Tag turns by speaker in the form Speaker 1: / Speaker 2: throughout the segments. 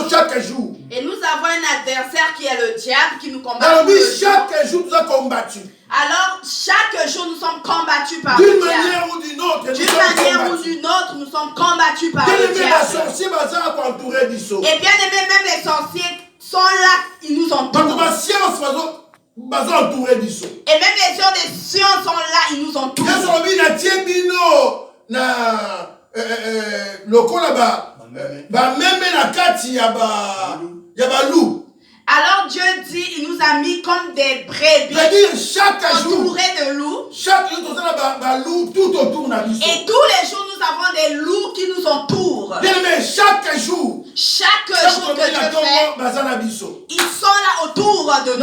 Speaker 1: chaque jour.
Speaker 2: Et nous avons un adversaire qui est le diable qui nous combat.
Speaker 1: Chaque jour, nous avons combattu.
Speaker 2: Alors, chaque jour, nous sommes combattus par
Speaker 1: le
Speaker 2: le
Speaker 1: diable.
Speaker 2: diable.
Speaker 1: D'une manière ou d'une autre,
Speaker 2: nous sommes combattus par le diable.
Speaker 1: Et
Speaker 2: bien aimé, même les sorciers sont là, ils nous entourent. Et même les gens des sciences sont là, ils nous entourent. Alors Dieu dit, il nous a mis comme des brebis entourés de loups.
Speaker 1: Chaque jour, nous avons tout autour.
Speaker 2: Et tous les jours, nous avons des loups qui nous entourent.
Speaker 1: Chaque jour
Speaker 2: que Dieu fait, ils sont là autour de nous.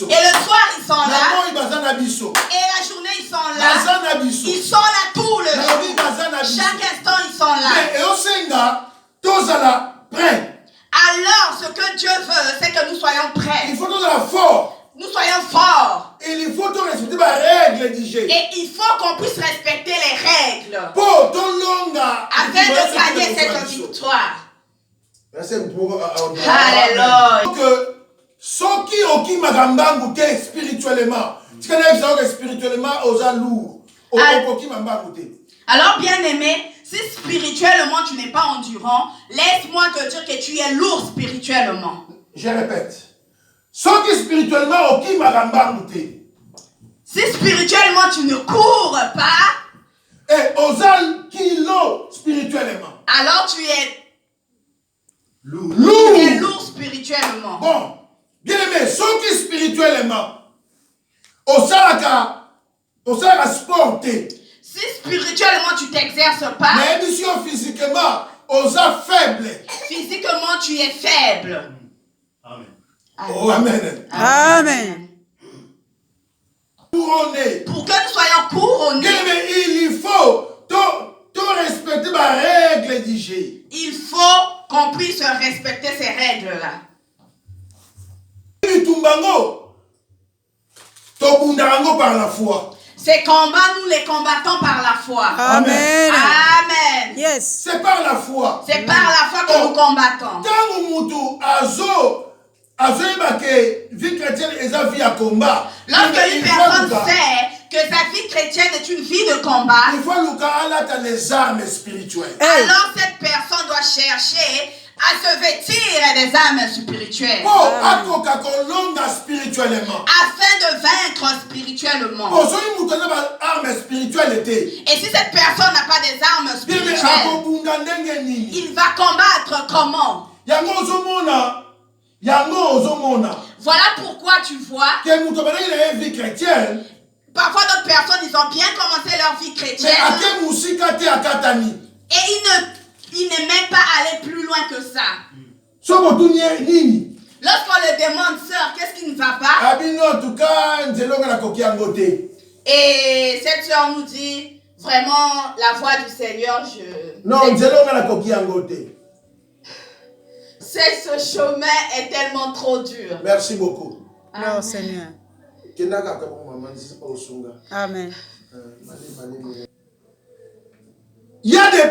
Speaker 2: Et le soir, ils sont là. Et la journée, ils sont là. Ils sont là tout le jour. Chaque instant, ils sont là. Alors, ce que Dieu veut, c'est que nous soyons prêts.
Speaker 1: Il faut nous soyons forts.
Speaker 2: Nous soyons forts.
Speaker 1: Et il faut respecter les règles d'hygiène.
Speaker 2: Et il faut qu'on puisse respecter les règles.
Speaker 1: Afin
Speaker 2: de gagner cette victoire.
Speaker 1: Alléluia. Donc, ceux qui ont spirituellement, spirituellement aux lourds.
Speaker 2: Alors, bien aimé, si spirituellement tu n'es pas endurant, laisse-moi te dire que tu es lourd spirituellement.
Speaker 1: Je répète. Ceux qui spirituellement ont
Speaker 2: si spirituellement tu ne cours pas,
Speaker 1: et aux qui l'ont spirituellement,
Speaker 2: alors tu es
Speaker 1: lourd.
Speaker 2: Tu es lourd spirituellement.
Speaker 1: Bon, bien aimé, ceux qui spirituellement, au salaka sporté.
Speaker 2: Si spirituellement tu t'exerces pas,
Speaker 1: mais physiquement, aux faibles.
Speaker 2: Physiquement tu es faible.
Speaker 1: Amen. Oh, amen.
Speaker 3: Amen.
Speaker 1: Couronné.
Speaker 2: Pour que nous soyons couronnés,
Speaker 1: il faut tout respecter ma règle d'hygiène.
Speaker 2: Il faut qu'on puisse respecter ces règles-là.
Speaker 1: Par la foi.
Speaker 2: Ces combats, nous les combattons par la foi.
Speaker 3: Amen.
Speaker 2: Amen.
Speaker 3: Yes.
Speaker 1: C'est par la foi.
Speaker 2: C'est par la foi que nous combattons. Lorsque une personne sait que sa vie chrétienne est une vie de combat,
Speaker 1: il faut les armes spirituelles.
Speaker 2: Alors cette personne doit chercher à se vêtir des armes spirituelles. Afin de vaincre spirituellement. Et si cette personne n'a pas des armes spirituelles, il va combattre comment? Voilà pourquoi tu vois parfois d'autres personnes, ils ont bien commencé leur vie chrétienne. Et ils n'aiment pas aller plus loin que ça. Lorsqu'on le demande, sœur, qu'est-ce qui ne va pas? Et cette sœur nous dit, vraiment, la voix du Seigneur, ce chemin est tellement trop dur.
Speaker 1: Merci beaucoup.
Speaker 3: Non, Seigneur. Amen.
Speaker 1: Il y a des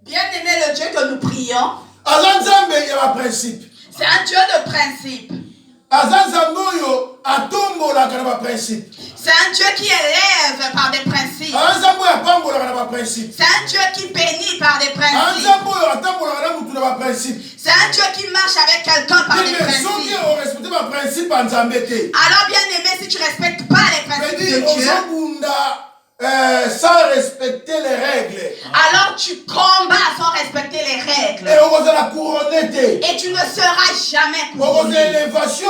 Speaker 2: bien aimé le Dieu que nous prions. C'est un Dieu de principe. C'est un Dieu qui élève par des principes. C'est un Dieu qui bénit par des principes. C'est un Dieu qui marche avec quelqu'un par des principes. Alors bien aimé, si tu ne respectes pas les principes de Dieu,
Speaker 1: sans respecter les règles.
Speaker 2: Alors tu combats sans respecter les règles. Et tu ne seras jamais couronné.
Speaker 1: Parce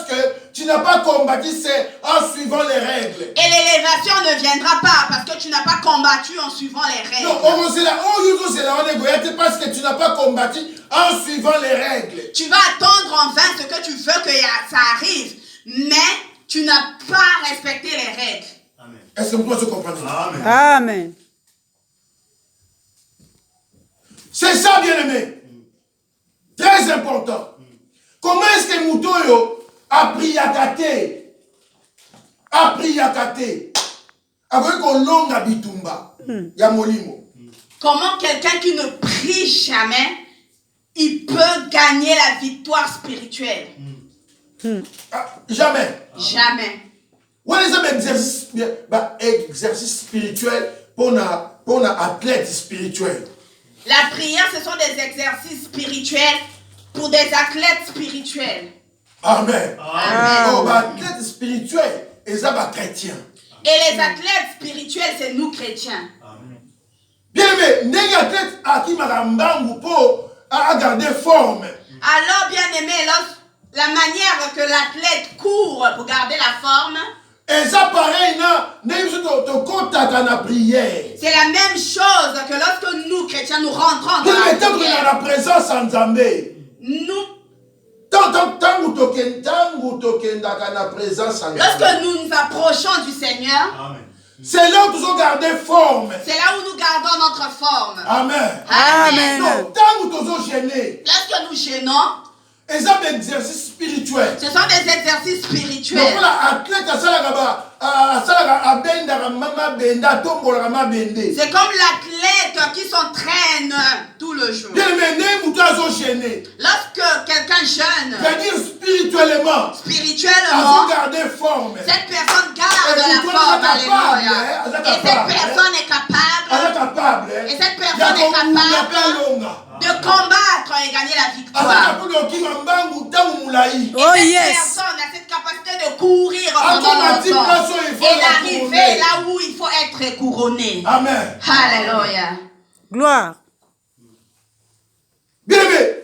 Speaker 1: que tu n'as pas combattu, c'est en suivant les règles.
Speaker 2: Et l'élévation ne viendra pas parce que tu n'as pas combattu en suivant les règles.
Speaker 1: Parce que tu n'as pas combattu en suivant les règles.
Speaker 2: Tu vas attendre en vain ce que tu veux que ça arrive, mais tu n'as pas respecté les règles.
Speaker 1: Est-ce que vous pouvez comprendre?
Speaker 3: Amen. Amen.
Speaker 1: C'est ça, bien aimé. Très important. Comment est-ce que Moutoyo a pris Yakate? Avec qu'on longue à Bitumba. Ya Molimo.
Speaker 2: Comment quelqu'un qui ne prie jamais, il peut gagner la victoire spirituelle?
Speaker 1: Jamais.
Speaker 2: Jamais.
Speaker 1: Où est exercice spirituel pour un athlète spirituel?
Speaker 2: La prière, ce sont des exercices spirituels pour des athlètes spirituels.
Speaker 1: Amen.
Speaker 2: Amen.
Speaker 1: Athlète spirituel, et ça chrétien.
Speaker 2: Et les athlètes spirituels, c'est nous chrétiens.
Speaker 1: Bien aimé, n'est athlète à qui madame pour garder forme.
Speaker 2: Alors, bien aimé, la manière que l'athlète court pour garder la forme,
Speaker 1: et ça pareil, prière.
Speaker 2: c'est la même chose que lorsque nous, chrétiens, nous rentrons dans la prière.
Speaker 1: La présence en Zambé.
Speaker 2: Nous, lorsque nous nous approchons du Seigneur,
Speaker 1: c'est là où nous avons gardé forme.
Speaker 2: C'est là où nous gardons notre forme.
Speaker 1: Amen.
Speaker 3: Amen.
Speaker 1: Donc, tant que nous avons gêné,
Speaker 2: lorsque nous gênons,
Speaker 1: et ça, des exercices spirituels.
Speaker 2: Ce sont des exercices spirituels.
Speaker 1: Donc,
Speaker 2: c'est comme l'athlète qui s'entraîne tout le jour. Lorsque quelqu'un jeûne,
Speaker 1: spirituellement,
Speaker 2: cette personne garde la forme. Alléluia. Et cette personne est capable de combattre et gagner la victoire.
Speaker 3: Oh
Speaker 2: cette
Speaker 3: yes.
Speaker 2: personne a cette capacité de courir pendant longtemps et d'arriver là où il faut être couronné.
Speaker 1: Amen.
Speaker 2: Alléluia.
Speaker 3: Gloire.
Speaker 1: Bien aimé,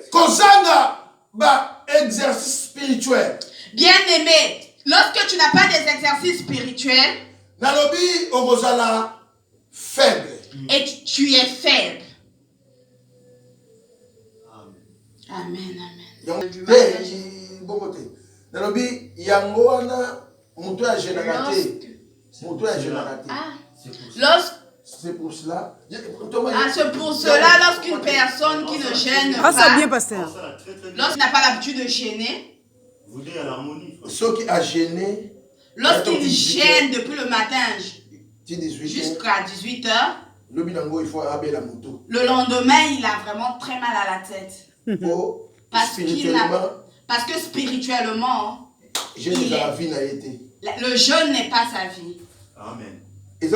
Speaker 1: exercice spirituel.
Speaker 2: Bien aimé, lorsque tu n'as pas des exercices spirituels,
Speaker 1: nalobi okozala faible.
Speaker 2: Et tu es faible. Amen, amen.
Speaker 1: Nalobi yango wana muto ya jenaka te. Muto ya jenaka te. C'est pour cela.
Speaker 2: C'est pour cela, lorsqu'une personne qui ne gêne pas,
Speaker 3: ça bien, pasteur.
Speaker 2: Lorsqu'il n'a pas l'habitude de gêner,
Speaker 1: ceux qui a gêné,
Speaker 2: lorsqu'il gêne depuis le matin jusqu'à 18h, le lendemain, il a vraiment très mal à la tête. Parce que spirituellement, le jeûne n'est pas sa vie.
Speaker 1: Amen.
Speaker 2: C'est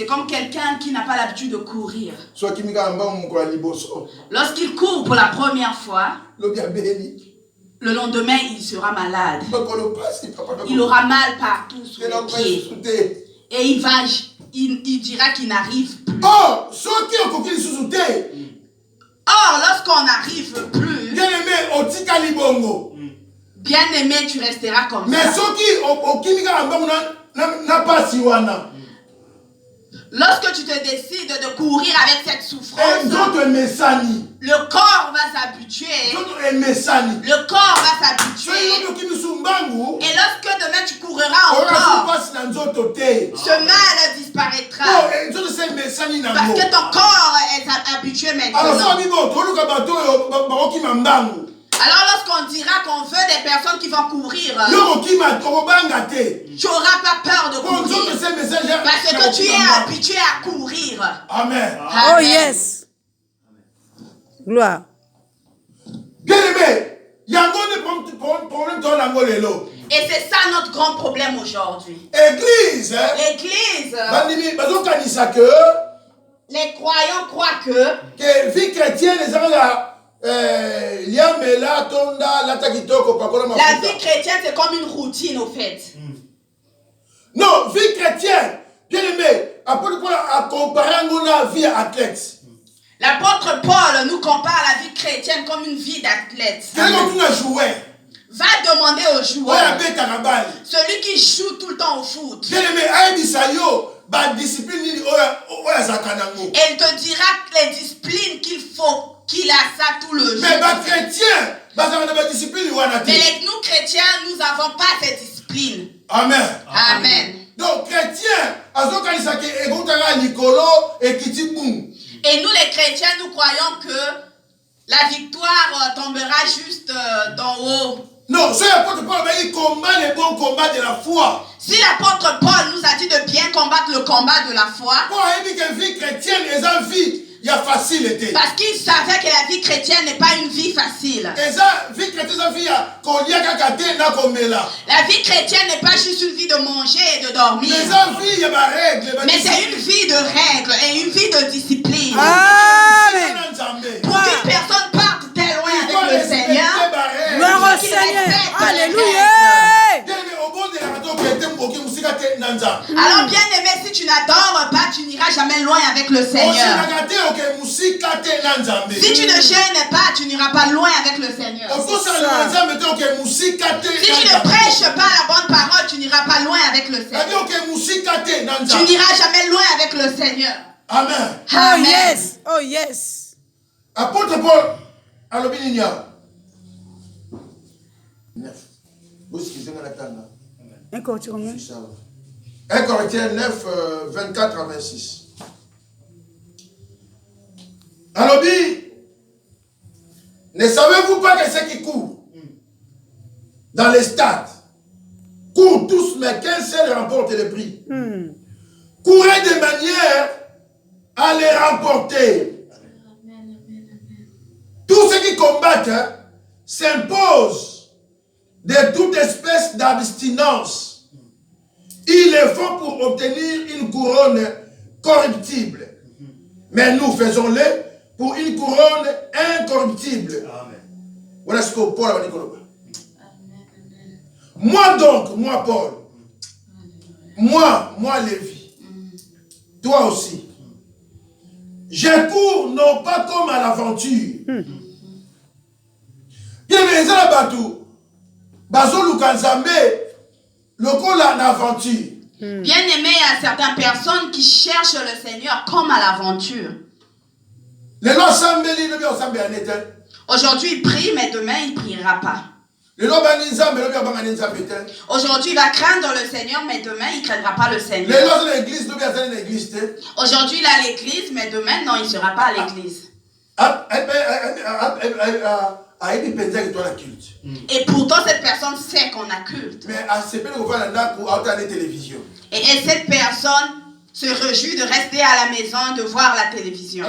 Speaker 2: comme quelqu'un qui n'a pas l'habitude de courir. Lorsqu'il court pour la première fois, le lendemain, il sera malade. Il aura mal partout sur les pieds. Et il dira qu'il n'arrive plus. Or, lorsqu'on n'arrive plus, bien aimé, tu resteras comme ça. Lorsque tu te décides de courir avec cette souffrance, le corps va s'habituer. Le corps va s'habituer. Et lorsque demain tu courras encore, ce mal disparaîtra. Parce que ton corps est habitué maintenant. Alors lorsqu'on dira qu'on veut des personnes qui vont courir, tu n'auras pas peur de courir. Parce que tu es habitué à courir.
Speaker 1: Amen.
Speaker 3: Oh yes. Gloire.
Speaker 1: Bien aimé,
Speaker 2: et c'est ça notre grand problème aujourd'hui.
Speaker 1: Église.
Speaker 2: Les croyants croient que
Speaker 1: vie chrétienne, la
Speaker 2: vie chrétienne, c'est comme une routine, au fait.
Speaker 1: Non, vie chrétienne, bien aimé, à comparer la vie athlète.
Speaker 2: L'apôtre Paul nous compare la vie chrétienne comme une vie d'athlète. Va demander aux joueurs, celui qui joue tout le temps au foot.
Speaker 1: Bien aimé, et
Speaker 2: il te dira les disciplines qu'il faut. Qu'il a ça tout le jour.
Speaker 1: Mais
Speaker 2: nous chrétiens, nous n'avons pas cette discipline.
Speaker 1: Amen.
Speaker 2: Amen.
Speaker 1: Donc chrétiens,
Speaker 2: et nous les chrétiens, nous croyons que la victoire tombera juste d'en haut.
Speaker 1: Non, c'est l'apôtre Paul qui combat les bons combats de la foi.
Speaker 2: Si l'apôtre Paul nous a dit de bien combattre le combat de la foi, parce qu'il savait que la vie chrétienne n'est pas une vie facile. La vie chrétienne n'est pas juste une vie de manger et de dormir. Mais c'est une vie de règles et une vie de discipline.
Speaker 3: Amen.
Speaker 2: Pour qu'une personne parte très loin avec le Seigneur,
Speaker 3: gloire au Seigneur. Alléluia.
Speaker 2: Alors bien aimé, si tu n'adores pas, tu n'iras jamais loin avec le Seigneur. Si tu ne gênes pas, tu n'iras pas loin avec le Seigneur. Si tu ne prêches pas la bonne parole, tu n'iras pas loin avec le Seigneur. Tu n'iras jamais loin avec le Seigneur.
Speaker 1: Amen.
Speaker 3: Oh yes. Oh yes.
Speaker 1: Apôtre Paul, Alobininia. 9. Excusez-moi la table. 1 Corinthiens 9, 24 à 26. Alobi, ne savez-vous pas que ceux qui courent dans les stades courent tous, mais qu'un seul remporte le prix. Courez de manière à les remporter. Tous ceux qui combattent s'imposent de toute espèce d'abstinence. Ils le font pour obtenir une couronne corruptible. Mais nous faisons-le pour une couronne incorruptible. Amen. Voilà ce que Paul a dit. Moi donc, moi Paul, moi Lévi, toi aussi, je cours non pas comme à l'aventure. Bien, mais les abatou, bazo lukanzambe, le col en aventure.
Speaker 2: Bien aimé, il y a certaines personnes qui cherchent le Seigneur comme à l'aventure. Aujourd'hui, il prie, mais demain, il ne priera pas. Aujourd'hui, il va craindre le Seigneur, mais demain, il ne craindra pas le Seigneur. Aujourd'hui, il est à l'église, mais demain, non, il ne sera pas à l'église. Et pourtant, cette personne sait qu'on a culte. Et cette personne se réjouit de rester à la maison, de voir la télévision.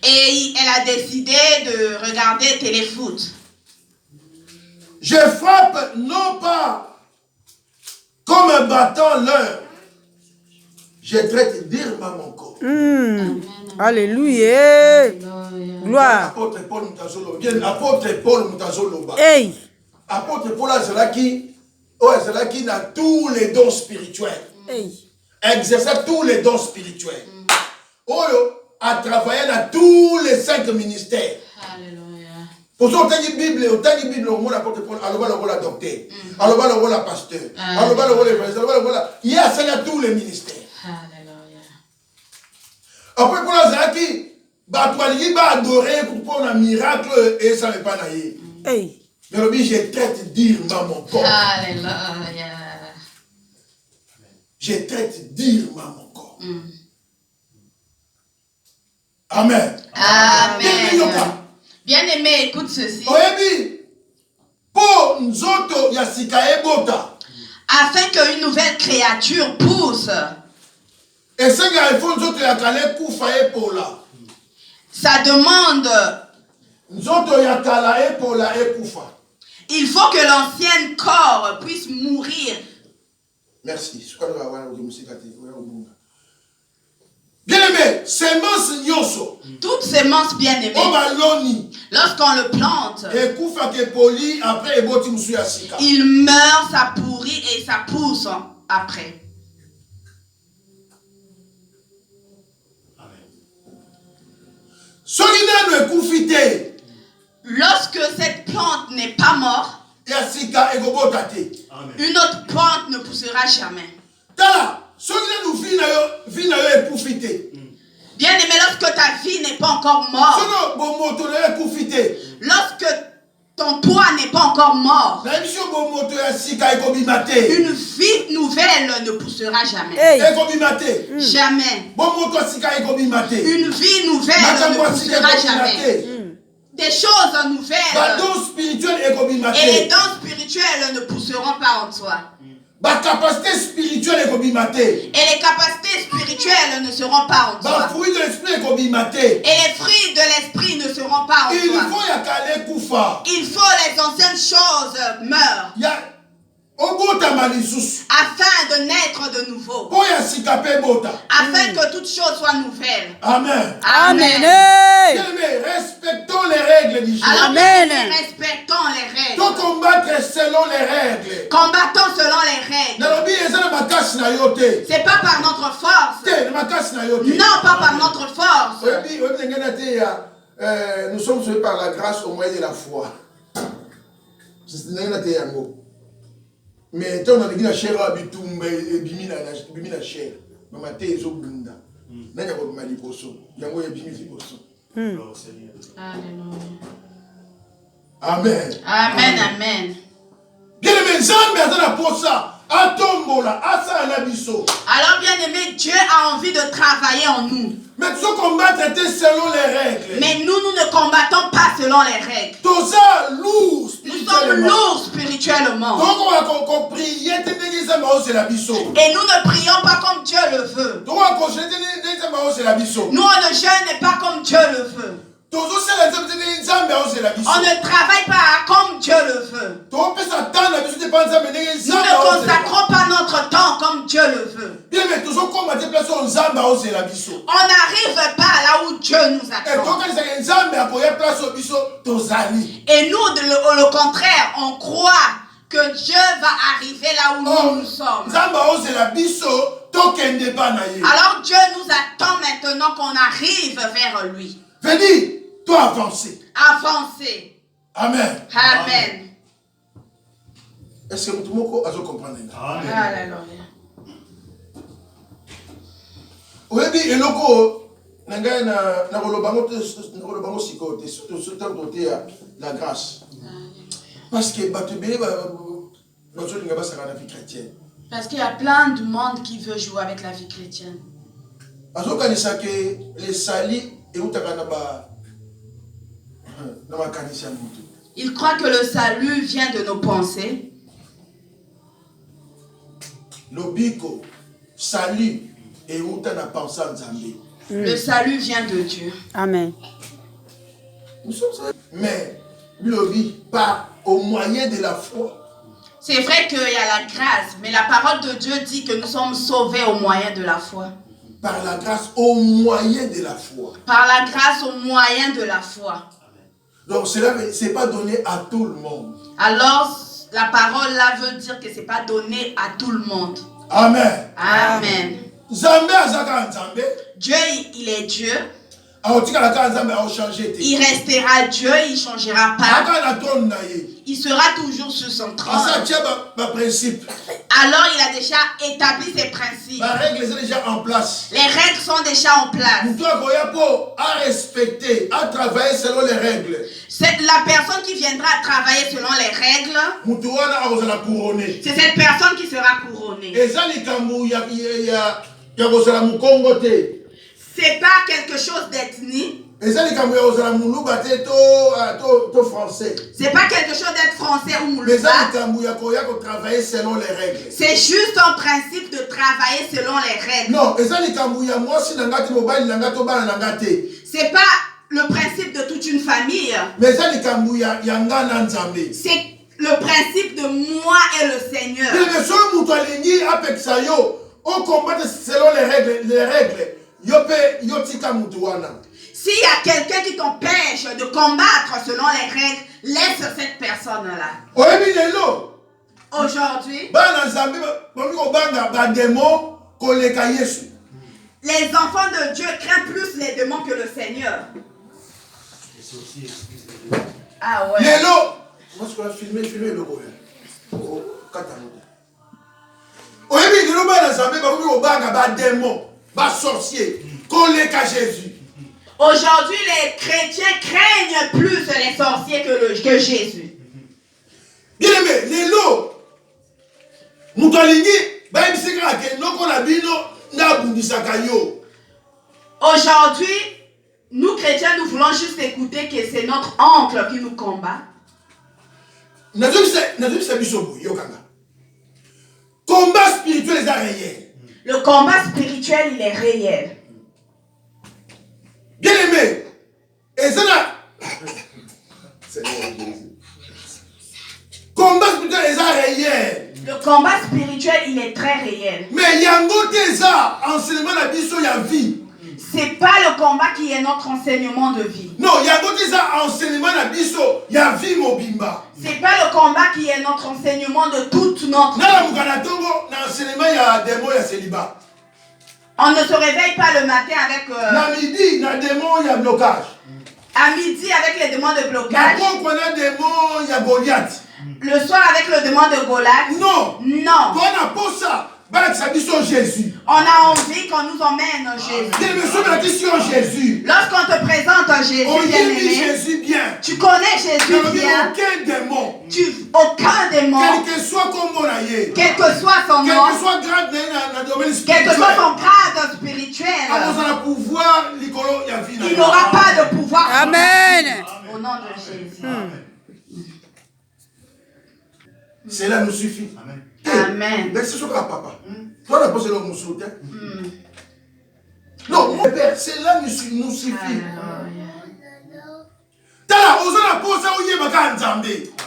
Speaker 2: Et elle a décidé de regarder téléfoot.
Speaker 1: Je frappe non pas comme un bâton l'heure. Je traite direment mon corps.
Speaker 3: Alléluia. Gloire.
Speaker 1: Apôtre Paul Moutazolo. Bien, apôtre Paul Moutazolo.
Speaker 3: Hey.
Speaker 1: Apôtre Paul Azalaki a tous les dons spirituels.
Speaker 3: Hey.
Speaker 1: Exerçait tous les dons spirituels. Oyo a travaillé dans tous les 5 ministères.
Speaker 2: Alléluia.
Speaker 1: Pour ça, autant de Bible, au monde apôtre Paul, alors le rôle docteur, alors le rôle pasteur, alors le rôle évangéliste, il y a ça dans tous les ministères.
Speaker 2: Alléluia.
Speaker 1: Après Paul Azalaki, il va adorer pour un miracle et ça ne pas naïe.
Speaker 3: Hey.
Speaker 1: Mais le je traite direment mon corps.
Speaker 2: Alléluia.
Speaker 1: Je traite direment mon corps. Amen.
Speaker 2: Amen. Bien aimé, écoute ceci. Afin qu'une nouvelle créature pousse. Ça demande. Il faut que l'ancien corps puisse mourir.
Speaker 1: Merci. Bien aimé, sémence nyoso.
Speaker 2: Toute sémence bien aimée. Lorsqu'on le plante, il meurt, ça pourrit et ça pousse après. Lorsque cette plante n'est pas morte, une autre plante ne poussera jamais. Bien aimé, lorsque ta vie n'est pas encore morte, lorsque ton toit n'est pas encore mort, une vie nouvelle ne poussera jamais.
Speaker 3: Hey.
Speaker 2: Jamais. Une vie nouvelle ne poussera jamais. des choses nouvelles.
Speaker 1: Et
Speaker 2: les dons spirituels ne pousseront pas en toi.
Speaker 1: capacité spirituelle
Speaker 2: et les capacités spirituelles ne seront pas en toi.
Speaker 1: Et
Speaker 2: les fruits de l'esprit ne seront pas en toi. Il faut les anciennes choses meurent. Afin de naître de nouveau. Afin que toute chose soit nouvelle.
Speaker 1: Amen.
Speaker 2: Amen.
Speaker 1: Respectons les règles du jeu.
Speaker 2: Amen. Respectons les règles.
Speaker 1: Donc combattre selon les règles.
Speaker 2: Combattons selon les règles. C'est pas par notre force. Non, pas par notre force.
Speaker 1: Nous sommes sauvés par la grâce au moyen de la foi. Mais tant que la chair a bimina chair, maman t'es au bunda. N'a pas de maliposo. Yango ya bimisi poso. Amen.
Speaker 2: Amen. Amen.
Speaker 1: Bien aimé, Nzambe azana posa. Atombola, asa anabiso.
Speaker 2: Alors bien aimé, Dieu a envie de travailler en nous.
Speaker 1: Mais tu combattre selon les règles.
Speaker 2: Mais nous ne combattons pas selon les règles.
Speaker 1: Nous
Speaker 2: sommes lourds spirituellement. Et nous ne prions pas comme Dieu le veut. Nous on ne jeûne pas comme Dieu le veut. On ne travaille pas comme Dieu le veut. Nous ne consacrons pas notre temps comme Dieu le veut. On n'arrive pas là où Dieu nous attend. Et nous, au contraire, on croit que Dieu va arriver là où nous sommes. Alors Dieu nous attend maintenant qu'on arrive vers lui.
Speaker 1: Venez, toi avancer.
Speaker 2: Avancer.
Speaker 1: Amen.
Speaker 2: Amen.
Speaker 1: Est-ce que tout le monde a compris?
Speaker 2: Amen. Alléluia.
Speaker 1: Oui, et loko, nanga na kolobango sikote, surtout la grâce. Parce que
Speaker 2: parce qu'il y a plein de monde qui veut jouer avec la vie chrétienne. Il croit que le salut vient de nos pensées.
Speaker 1: Lobiko, salut et où t'as pensé en Zambie.
Speaker 2: Le salut vient de Dieu.
Speaker 3: Amen.
Speaker 1: Nous sommes mais Lobi, pas au moyen de la foi.
Speaker 2: C'est vrai qu'il y a la grâce, mais la parole de Dieu dit que nous sommes sauvés au moyen de la foi.
Speaker 1: Par la grâce au moyen de la foi.
Speaker 2: Par la grâce au moyen de la foi.
Speaker 1: Donc cela c'est pas donné à tout le monde.
Speaker 2: Alors la parole là veut dire que c'est pas donné à tout le monde.
Speaker 1: Amen.
Speaker 2: Amen. Dieu il est Dieu. Il restera Dieu, il ne changera pas. Il sera toujours sur son trône. Alors il a déjà établi ses principes. Les règles sont déjà en place.
Speaker 1: À respecter, à travailler selon les règles.
Speaker 2: C'est la personne qui viendra travailler selon les règles. C'est cette personne qui sera couronnée. C'est pas quelque chose d'ethnie. C'est pas quelque chose d'être français ou mouluba. C'est juste un principe de travailler selon les règles.
Speaker 1: Non,
Speaker 2: c'est pas le principe de toute une famille. C'est le principe de moi et le Seigneur.
Speaker 1: On combat selon les règles.
Speaker 2: S'il y a quelqu'un qui t'empêche de combattre selon les règles, laisse cette personne-là. Aujourd'hui, les enfants de Dieu craignent plus les démons que le Seigneur. Ah ouais. Aujourd'hui, les chrétiens craignent plus les sorciers que Jésus.
Speaker 1: Bien aimé, les lots,
Speaker 2: aujourd'hui, Nous chrétiens, nous voulons juste écouter que c'est notre oncle qui nous combat.
Speaker 1: Combat spirituel est réel.
Speaker 2: Le combat spirituel, il est réel.
Speaker 1: Bien aimé, et ça là. Combat spirituel est réel.
Speaker 2: Le combat spirituel, il est très réel.
Speaker 1: Mais il y a un côté ça, enseignement la vie, il y a vie.
Speaker 2: C'est pas le combat qui est notre enseignement de vie.
Speaker 1: Non, il y a un côté ça, enseignement la vie, il y a vie mobimba.
Speaker 2: C'est pas le combat qui est notre enseignement de toute notre vie.
Speaker 1: Dans l'enseignement, il y a des mots, il y a célibat.
Speaker 2: On ne se réveille pas le matin avec...
Speaker 1: Dans midi, dans des mots, il y a blocage.
Speaker 2: À midi, avec les demandes de blocage.
Speaker 1: Quand on a des mots, il y a Goliath.
Speaker 2: Le soir, avec le demande de Goliath.
Speaker 1: Non.
Speaker 2: Non.
Speaker 1: Quand on a pour ça, Jésus.
Speaker 2: On a envie qu'on nous emmène
Speaker 1: Jésus.
Speaker 2: Lorsqu'on te présente Jésus, bien-aimé,
Speaker 1: Jésus bien.
Speaker 2: Tu connais Jésus bien.
Speaker 1: Aucun démon.
Speaker 2: Aucun démon.
Speaker 1: Quel que soit
Speaker 2: quel que soit son nom.
Speaker 1: Quel que soit grade dans le domaine spirituel.
Speaker 2: Quel que soit son grade spirituel. Il n'aura pas de pouvoir.
Speaker 3: Amen.
Speaker 2: Au nom de Jésus.
Speaker 1: Cela nous suffit.
Speaker 2: Amen. Amen.
Speaker 1: Mais c'est ce que papa. Toi, la posé l'homme soutien. Non, mon père, cela nous suffit.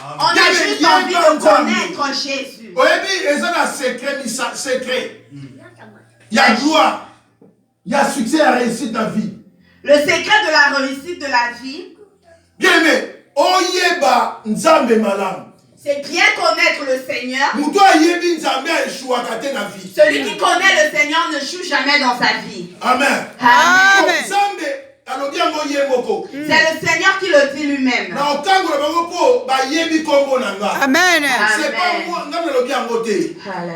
Speaker 2: On a juste envie de connaître Jésus.
Speaker 1: Il y a gloire. Il y a succès et réussite dans la vie.
Speaker 2: Le secret de la réussite de la vie.
Speaker 1: Bien aimé, oyeba nzambe malam.
Speaker 2: C'est bien connaître le Seigneur.
Speaker 1: Celui
Speaker 2: qui connaît le Seigneur ne joue jamais dans sa vie.
Speaker 1: Amen.
Speaker 2: Amen. C'est le Seigneur qui le dit lui-même.
Speaker 3: Amen.
Speaker 1: C'est pas moi,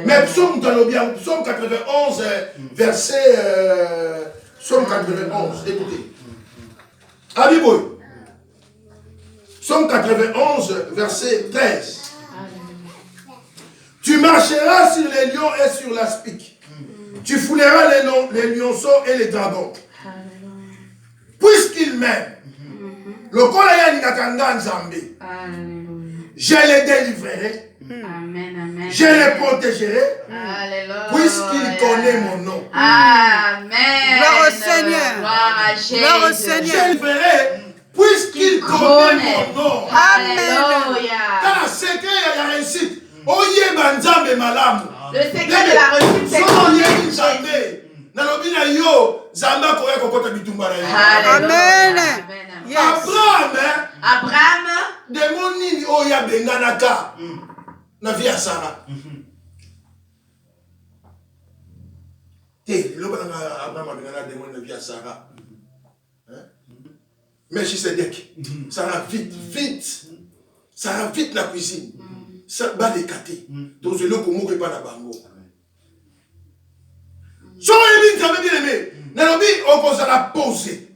Speaker 1: mais psaume 91, verset psaume 91, écoutez. Abiboy. Psaume 91, verset 13. Tu marcheras sur les lions et sur l'aspic. Tu fouleras les lionceaux et les dragons. Puisqu'il m'aime, le je les délivrerai. Je les protégerai. Puisqu'il connaît mon nom.
Speaker 2: Amen.
Speaker 3: Gloire au Seigneur. Gloire au Seigneur.
Speaker 1: Je les délivrerai. Puisqu'il connaît mon nom.
Speaker 2: Alléluia.
Speaker 1: Dans le secret, il y a réussite. Le
Speaker 2: secret de la réussite, c'est qu'on
Speaker 3: Amen. Yes.
Speaker 1: Abraham, démoni oya benganaka na vie ya Sarah. Le Abraham bengana démoni na vie ya Sarah. Mais je sais que Sarah vite. Sarah vite la cuisine. Ça va les cater. Donc je le comment que pas la bango. So il dit bien aimé. Nalobi on pose la poser.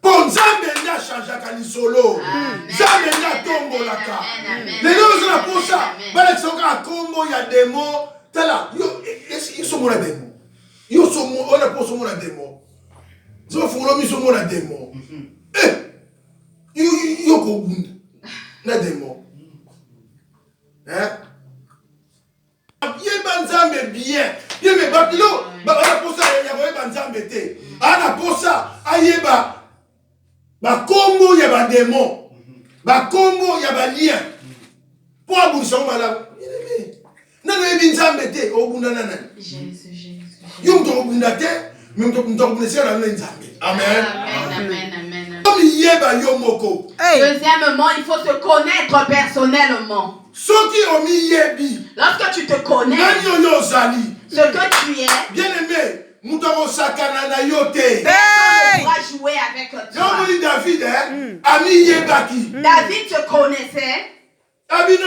Speaker 1: Pour Nzambe nda changer kalisolo. Nzambe nda tombo la ka. Les deux la pour ça. Bala soka kombo ya démon. Tala yo ils sont la démon. Yo sont on a pour son la démon. So fulo mi sont la démon. Yo ko bund. Na démon. Hein? Yeba Nzambe bien. Yeba bakilo. Ba pour ça yeba Nzambe te. Ana pour ça ayeba ba kombo ya ba démon. Ba kombo ya ba lien. Pour aboutir au malade. Nano yebi Nzambe te obunda nana.
Speaker 2: Jésus.
Speaker 1: Yum to obunda te, même to obunda se na Nzambe. Amen.
Speaker 2: Deuxièmement, il faut se connaître personnellement. Lorsque tu te connais, ce que tu es,
Speaker 1: bien aimé, personne ne
Speaker 2: pourra jouer avec toi. David se connaissait. Amen.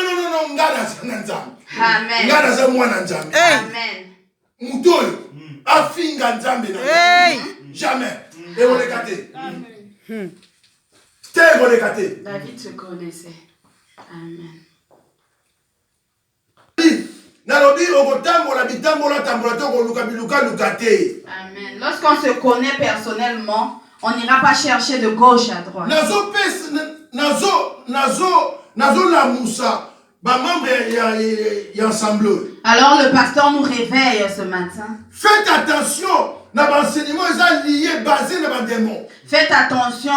Speaker 1: Jamais. Et on les gâté.
Speaker 2: David se connaissait. Amen. Amen. Lorsqu'on se connaît personnellement, On n'ira pas chercher de gauche à droite. Alors le pasteur nous réveille ce matin.
Speaker 1: Faites attention, l'enseignement est lié, basé sur les démons.
Speaker 2: Faites attention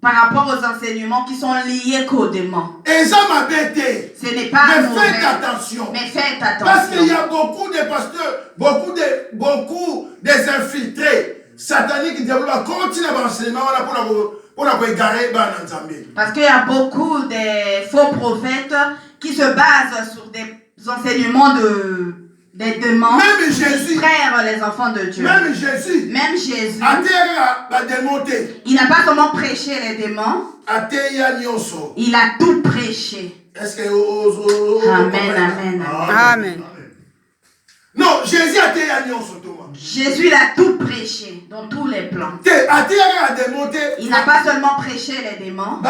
Speaker 2: par rapport aux enseignements qui sont liés qu'aux démons.
Speaker 1: Ce
Speaker 2: n'est pas
Speaker 1: mais
Speaker 2: mauvais.
Speaker 1: Faites attention.
Speaker 2: Mais faites attention.
Speaker 1: Parce qu'il y a beaucoup de pasteurs, beaucoup des infiltrés sataniques qui développent continuer l'enseignement pour égarer.
Speaker 2: Parce qu'il y a beaucoup de faux prophètes qui se basent sur des enseignements des démons.
Speaker 1: Même Jésus.
Speaker 2: Frère les enfants de Dieu.
Speaker 1: Même Jésus.
Speaker 2: Il n'a pas seulement prêché les démons. Il a tout prêché.
Speaker 1: Est-ce que
Speaker 2: Amen.
Speaker 3: Amen.
Speaker 1: Non, Jésus a
Speaker 2: Jésus l'a tout prêché dans tous les plans. Il n'a pas seulement prêché les démons.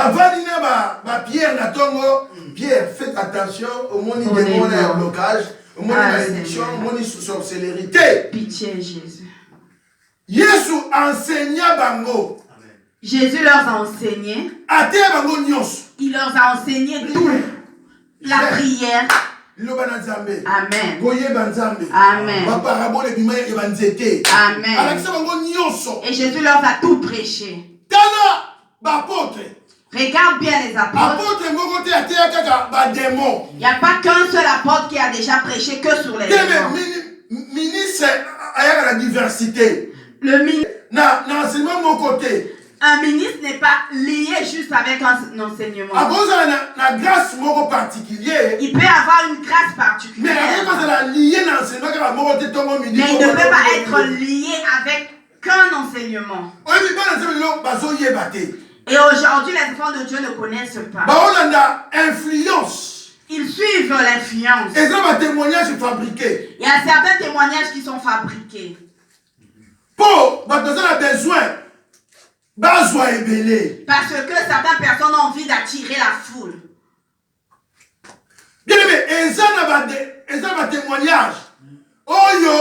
Speaker 1: Pierre, faites attention au monde des démons et au blocage, au monde de malédiction, au monde de sorcellerie.
Speaker 2: Pitié, Jésus.
Speaker 1: Jésus enseigna bango.
Speaker 2: Jésus leur a enseigné. Il leur a enseigné tout. La prière. Amen. Amen. Amen. Et Jésus leur a tout prêché. Regarde bien les apôtres. Il n'y a pas qu'un seul apôtre qui a déjà prêché que sur les démons. Le ministre. Un ministre n'est pas lié juste avec un enseignement. Il peut avoir une grâce particulière. Mais il ne peut pas être lié avec qu'un enseignement. Et aujourd'hui, les enfants de Dieu ne connaissent pas. Ils suivent l'influence. Il y a certains témoignages qui sont fabriqués. Parce que certaines personnes ont envie d'attirer la foule.
Speaker 1: Bien aimé, un témoignage. Oh yo,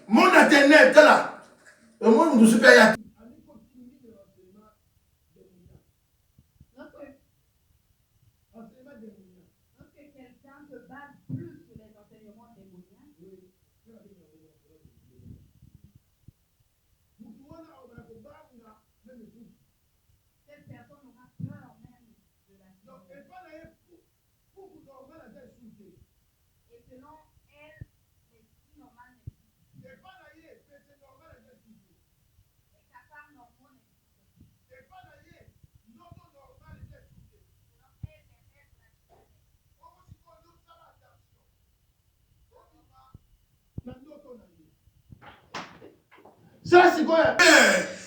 Speaker 1: mon internet là. Le monde nous super.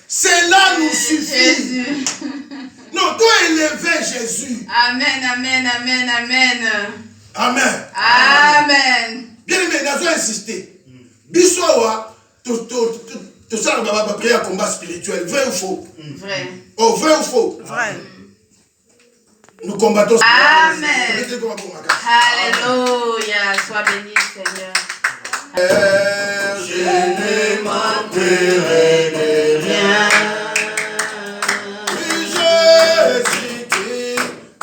Speaker 1: Cela nous suffit.
Speaker 2: Jésus.
Speaker 1: Non, toi élever Jésus.
Speaker 2: Amen, amen, amen, amen.
Speaker 1: Amen.
Speaker 2: Amen.
Speaker 1: Bien aimé, nous avons insisté. Bissoa, tout ça, on va prier un combat spirituel. Vrai ou faux?
Speaker 2: Vrai.
Speaker 1: Oh, vrai ou faux?
Speaker 3: Vrai.
Speaker 1: Nous combattons.
Speaker 2: Amen. Alléluia. Sois béni, Seigneur.
Speaker 1: Je ne manquerai de rien. Jésus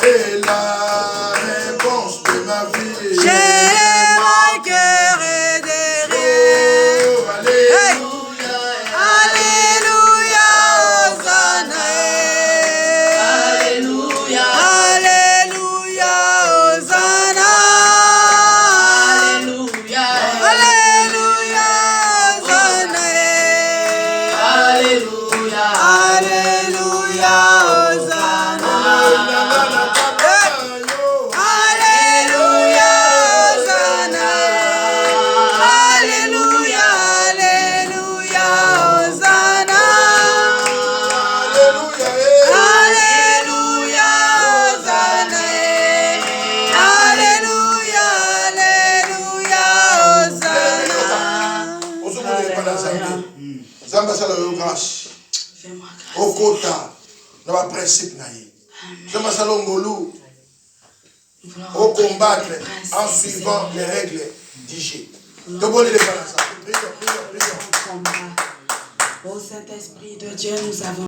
Speaker 1: est la réponse de ma vie.
Speaker 3: Je manquerai de rien.
Speaker 1: Oh, alléluia.
Speaker 3: Alléluia, Hosanna.
Speaker 2: Alléluia.
Speaker 3: Alléluia, Hosanna.
Speaker 2: Alléluia.
Speaker 3: Alléluia, Hosanna.
Speaker 2: Alléluia.
Speaker 3: Alléluia, Hosanna. Alléluia, Hosanna. Alléluia, Alléluia, Hosanna. Alléluia, Hosanna. Alléluia, Alléluia, Hosanna.
Speaker 1: Zamba sala yo grâce.
Speaker 2: Fais-moi grâce.
Speaker 1: Okota na ba principe na ye. Zamba sala ngolu. Au combattre en suivant les règles d'IG. De bonne les ça. Prions.
Speaker 3: Ô Saint-Esprit de Dieu, nous avons